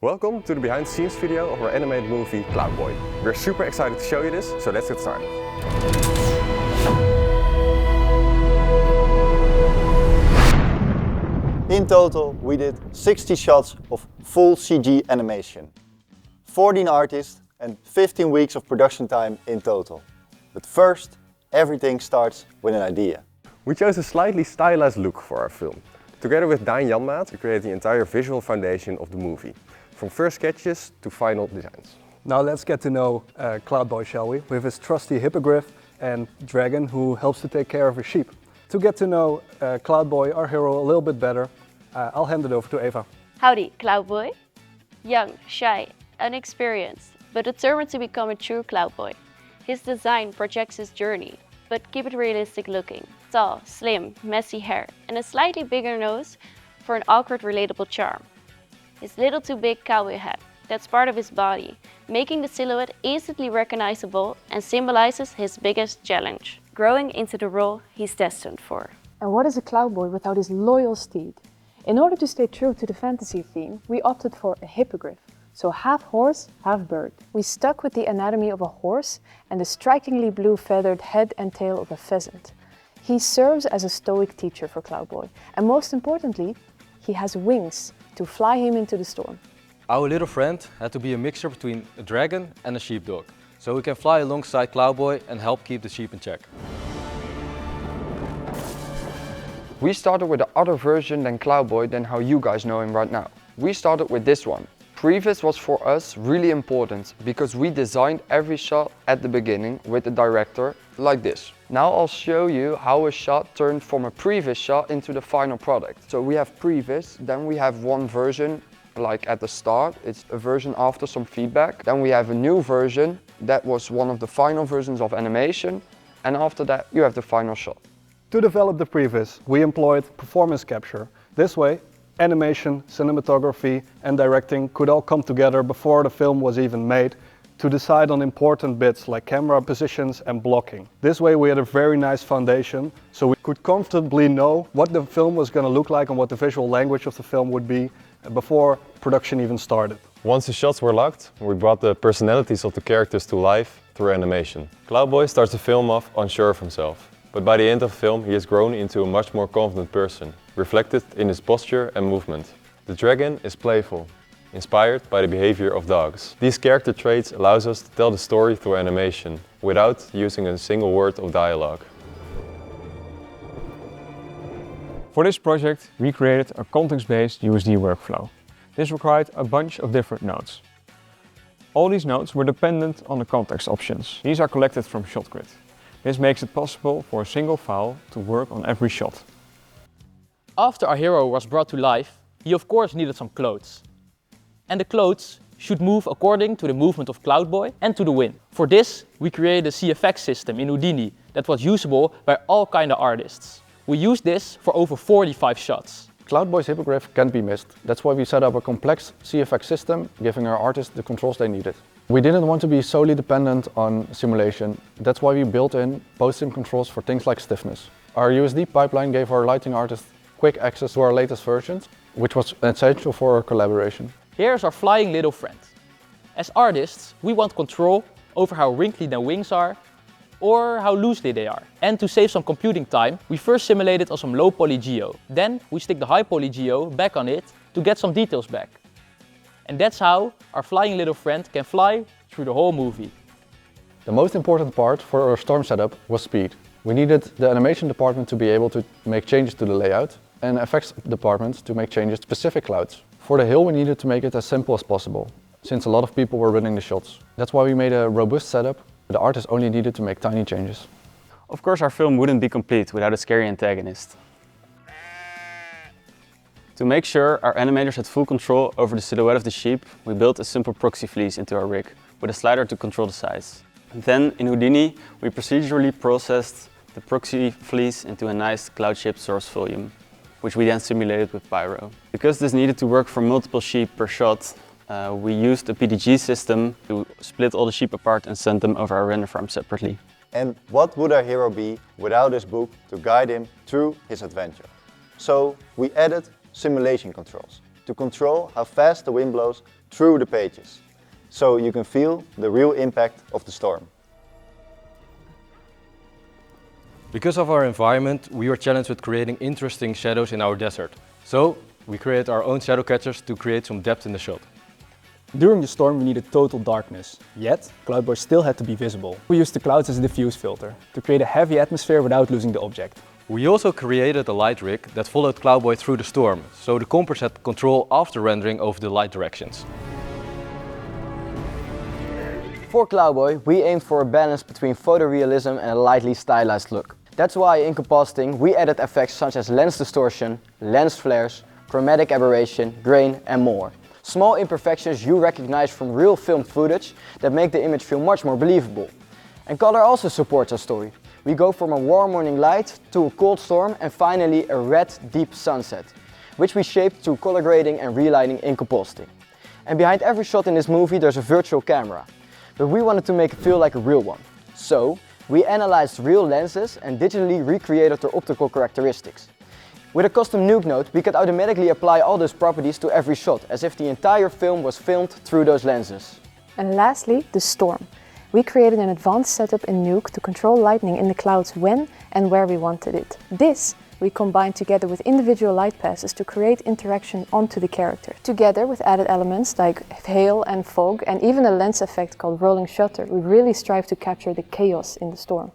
Welcome to the behind the scenes video of our animated movie Cloudboy. We're super excited to show you this, so let's get started. In total, we did 60 shots of full CG animation, 14 artists and 15 weeks of production time in total. But first, everything starts with an idea. We chose a slightly stylized look for our film. Together with Daan Janmaat, we created the entire visual foundation of the movie, from first sketches to final designs. Now let's get to know Cloudboy, shall we? With his trusty hippogriff and dragon who helps to take care of his sheep. To get to know Cloudboy, our hero, a little bit better, I'll hand it over to Eva. Howdy, Cloudboy. Young, shy, inexperienced, but determined to become a true Cloudboy. His design projects his journey, but keep it realistic looking. Tall, slim, messy hair, and a slightly bigger nose for an awkward, relatable charm. His little too big cowboy hat, that's part of his body, making the silhouette instantly recognizable and symbolizes his biggest challenge, growing into the role he's destined for. And what is a Cloudboy without his loyal steed? In order to stay true to the fantasy theme, we opted for a hippogriff, so half horse, half bird. We stuck with the anatomy of a horse and the strikingly blue feathered head and tail of a pheasant. He serves as a stoic teacher for Cloudboy, and most importantly, he has wings to fly him into the storm. Our little friend had to be a mixture between a dragon and a sheepdog, so he can fly alongside Cloudboy and help keep the sheep in check. We started with the other version than Cloudboy than how you guys know him right now. We started with this one. Previs was for us really important because we designed every shot at the beginning with the director like this. Now I'll show you how a shot turned from a previous shot into the final product. So we have previs, then we have one version like at the start, it's a version after some feedback. Then we have a new version that was one of the final versions of animation, and after that you have the final shot. To develop the previs, we employed performance capture. This way, animation, cinematography and directing could all come together before the film was even made to decide on important bits like camera positions and blocking. This way we had a very nice foundation, so we could comfortably know what the film was going to look like and what the visual language of the film would be before production even started. Once the shots were locked, we brought the personalities of the characters to life through animation. Cloudboy starts the film off unsure of himself, but by the end of the film he has grown into a much more confident person, reflected in his posture and movement. The dragon is playful, inspired by the behavior of dogs. These character traits allows us to tell the story through animation, without using a single word of dialogue. For this project, we created a context-based USD workflow. This required a bunch of different nodes. All these nodes were dependent on the context options. These are collected from ShotGrid. This makes it possible for a single file to work on every shot. After our hero was brought to life, he of course needed some clothes. And the clothes should move according to the movement of Cloudboy and to the wind. For this, we created a CFX system in Houdini that was usable by all kind of artists. We used this for over 45 shots. Cloudboy's hippogriff can't be missed. That's why we set up a complex CFX system, giving our artists the controls they needed. We didn't want to be solely dependent on simulation. That's why we built in post-sim controls for things like stiffness. Our USD pipeline gave our lighting artists quick access to our latest versions, which was essential for our collaboration. Here's our flying little friend. As artists, we want control over how wrinkly their wings are or how loosely they are. And to save some computing time, we first simulated on some low poly geo. Then we stick the high poly geo back on it to get some details back. And that's how our flying little friend can fly through the whole movie. The most important part for our storm setup was speed. We needed the animation department to be able to make changes to the layout and effects department to make changes to specific clouds. For the hill we needed to make it as simple as possible, since a lot of people were running the shots. That's why we made a robust setup. The artist only needed to make tiny changes. Of course our film wouldn't be complete without a scary antagonist. To make sure our animators had full control over the silhouette of the sheep, we built a simple proxy fleece into our rig, with a slider to control the size. Then in Houdini, we procedurally processed the proxy fleece into a nice cloud-shaped source volume, which we then simulated with Pyro. Because this needed to work for multiple sheep per shot, we used a PDG system to split all the sheep apart and send them over our render farm separately. And what would our hero be without this book to guide him through his adventure? So we added simulation controls to control how fast the wind blows through the pages, so you can feel the real impact of the storm. Because of our environment, we were challenged with creating interesting shadows in our desert. So we created our own shadow catchers to create some depth in the shot. During the storm we needed total darkness, yet Cloudboy still had to be visible. We used the clouds as a diffuse filter to create a heavy atmosphere without losing the object. We also created a light rig that followed Cloudboy through the storm, so the composites had control after rendering over the light directions. For Cloudboy, we aimed for a balance between photorealism and a lightly stylized look. That's why in compositing we added effects such as lens distortion, lens flares, chromatic aberration, grain and more. Small imperfections you recognize from real film footage that make the image feel much more believable. And color also supports our story. We go from a warm morning light to a cold storm and finally a red deep sunset, which we shaped through color grading and relighting in compositing. And behind every shot in this movie there's a virtual camera, but we wanted to make it feel like a real one. So we analyzed real lenses and digitally recreated their optical characteristics. With a custom nuke node, we could automatically apply all those properties to every shot, as if the entire film was filmed through those lenses. And lastly, the storm. We created an advanced setup in Nuke to control lightning in the clouds when and where we wanted it. This we combined together with individual light passes to create interaction onto the character. Together with added elements like hail and fog and even a lens effect called rolling shutter, we really strive to capture the chaos in the storm.